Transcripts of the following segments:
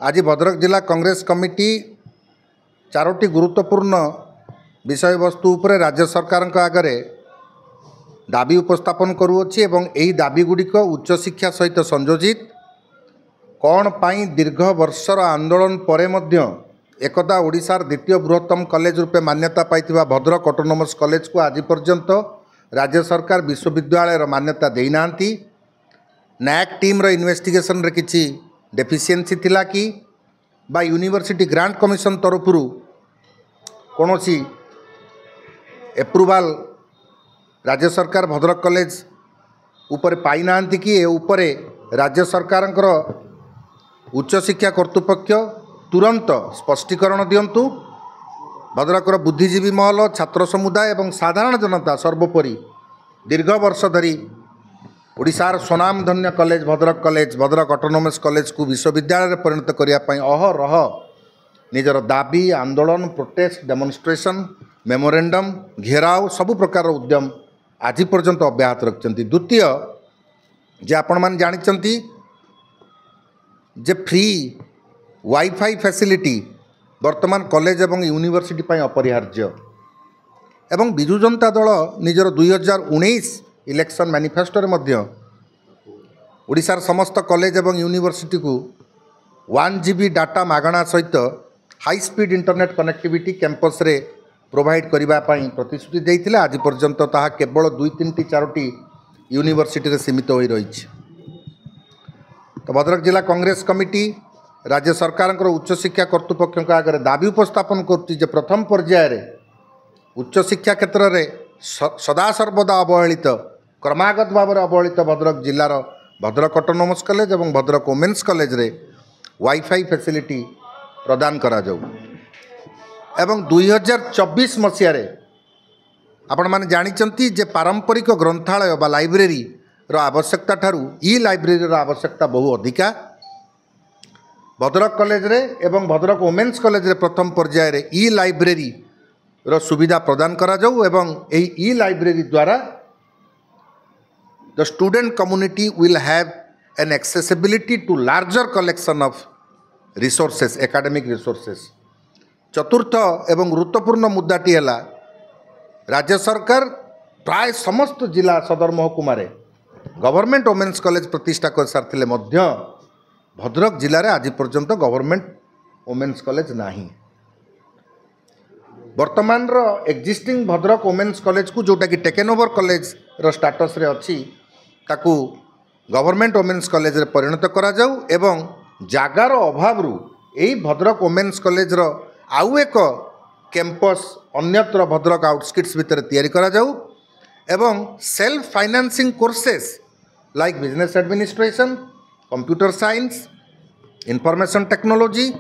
आज भद्रक जिला कांग्रेस कमिटी चारोटी गुरुत्वपूर्ण विषय वस्तु उपर राज्य सरकार आगे दाबी उपस्थापन करुअछि एवं एही दाबी गुड़िक उच्च शिक्षा सहित संयोजित कौन पाई दीर्घ वर्षर आंदोलन परे मध्य एकदा ओडिशार द्वितीय बृहत्तम कॉलेज रूपे मान्यता पाइथिबा भद्रक ऑटोनोमस कॉलेज को आज पर्यंत राज्य सरकार विश्वविद्यालय मान्यता देना। नैक टीम रो इन्वेस्टिगेशन रे किछि डेफिशिएंसी थिला कि बा यूनिवर्सिटी ग्रांट कमिशन तरफ कोनोसी एप्रूवाल राज्य सरकार भद्रक कॉलेज ऊपर पाई नांती कि ए ऊपर राज्य सरकार उच्च शिक्षा कर्तृपक्ष तुरंत स्पष्टीकरण दियंतु। भद्रकर बुद्धिजीवी महल छात्र समुदाय एवं साधारण जनता सर्वोपरि दीर्घ वर्ष धरी ओडिशार स्वनामधन्य कॉलेज भद्रक ऑटोनोमस कॉलेज को विश्वविद्यालय परिणत करने अहरह निजर दाबी आंदोलन प्रोटेस्ट डेमोन्स्ट्रेशन मेमोरेंडम घेराव सबु प्रकार उद्यम आज पर्यंत अब्याहत रखिंट। द्वितीय जे आपण मैंने जानी जे फ्री वाईफाई फैसिलिटी वर्तमान कॉलेज एवं यूनिवर्सिटी पर अपरिहार्य एवं बिजु जनता दल निजर 2019 इलेक्शन मैनिफेस्टो मध्य ओडिशार समस्त कॉलेज एवं यूनिवर्सिटी को 1 GB डाटा मागणा सहित high speed internet connectivity campus रे प्रोवाइड करने प्रतिश्रुति देते। आज पर्यंत ताहा केवल 2-3-4 यूनिवर्सिटी रे सीमित हो रही। तो भद्रक जिला कांग्रेस कमिटी राज्य सरकार उच्च शिक्षा कर्तृपक्ष आगे दाबी उपस्थापन कर प्रथम पर्यायर उच्च शिक्षा क्षेत्र में सदा सर्वदा अवहेलित क्रमागत भाव में अवहेलित भद्रक जिलार भद्रक ऑटोनोमस कॉलेज और भद्रक वोमेन्स कॉलेज रे वाईफाई फैसिलिटी प्रदान करा जाऊ। एवं 2024 मसीह आपण माने जानिचंती जे पारंपरिक ग्रंथालय बा लाइब्रेरी रो आवश्यकता ठारू ई लाइब्रेरी रो आवश्यकता बहु अधिका। भद्रक कॉलेज रे एवं भद्रक वोमेन्स कॉलेज रे प्रथम पर्यायर ई लाइब्रेरी रो सुविधा प्रदान करा जाऊ एवं एही ई लाइब्रेरी द्वारा the student community will have an accessibility to larger collection of resources academic resources. चतुर्थ एवं गुरुत्वपूर्ण मुद्दाटी है राज्य सरकार प्राय समस्त जिला सदर महकुमा गवर्नमेंट वोमेन्स कॉलेज प्रतिष्ठा कर सारी भद्रक जिले में आज पर्यंत गवर्नमेंट वोमेन्स कॉलेज नहीं। वर्तमान एक्जिस्टिंग भद्रक वोमेन्स कॉलेज को जोटा कि टेकन ओवर कॉलेज स्टाटस रे अच्छी ताकू गवर्नमेंट वोमेन्स कॉलेज रे परिणत करा जाऊ एवं जागार अभाव यही भद्रक वोमेन्स कॉलेज आउ एक कैंपस अन्यत्र भद्रक आउटस्किट्स भितर तैयारी करा जाऊ एवं self financing courses like business administration computer science information technology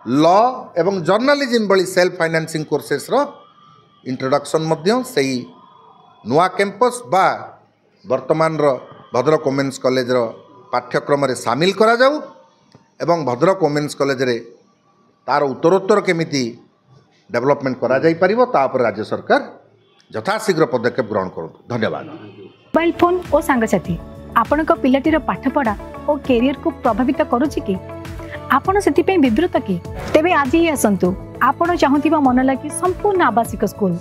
law एवं जर्नलिज्म भली सेल्फ फाइनेंसिंग कोर्सेस इंट्रोडक्शन मध्य सही नुआ कैंपस बा वर्तमान भद्रक वोमेन्स कॉलेज पाठ्यक्रम रे सामिल करा जाऊ एवं भद्रक वोमेन्स कॉलेज रे तार उत्तरोत्तर केमिति डेवलपमेंट करा जाई परिबो ता पर राज्य सरकार यथाशीघ्र पदक्षेप ग्रहण करू। धन्यवाद। मोबाइल फोन और सांगसाथी आपणक पिलाटीर पाठपढ़ा और कैरियर को प्रभावित करुछि कि आपण सेतिपे विवृत कि तेबे आज ही आसंतु आपण चाहुतिबा मन लागी संपूर्ण आवासिक स्कूल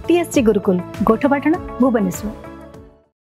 TSC गुरुकुल गोठपाटण भुवनेश्वर।